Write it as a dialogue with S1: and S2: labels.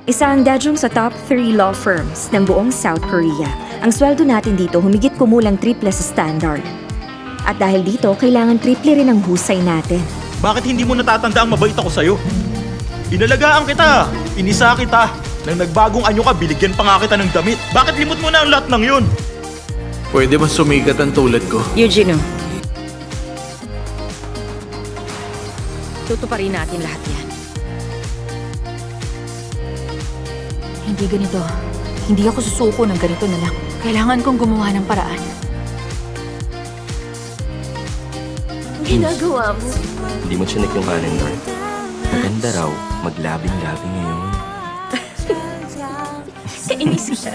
S1: Isa ang Daejeon sa top 3 law firms ng buong South Korea. Ang sweldo natin dito humigit kumulang triple sa standard. At dahil dito, kailangan triple rin ang husay natin.
S2: Bakit hindi mo natatanda ang mabait ako sa'yo? Inalagaan kita, inisa kita. Nang nagbagong anyo ka, biligyan pa nga kita ng damit. Bakit limot mo na ang lahat ng yun?
S3: Pwede ba sumikat ang tulad ko?
S1: Eugene, tutuparin natin lahat yan.
S4: Hindi ganito. Hindi ako susuko ng ganito na lang. Kailangan kong gumawa ng paraan.
S5: Ginagawa mo?
S6: Hindi mo chinik yung calendar. Maganda raw, maglabing-labing ngayon.
S5: Kainis siya.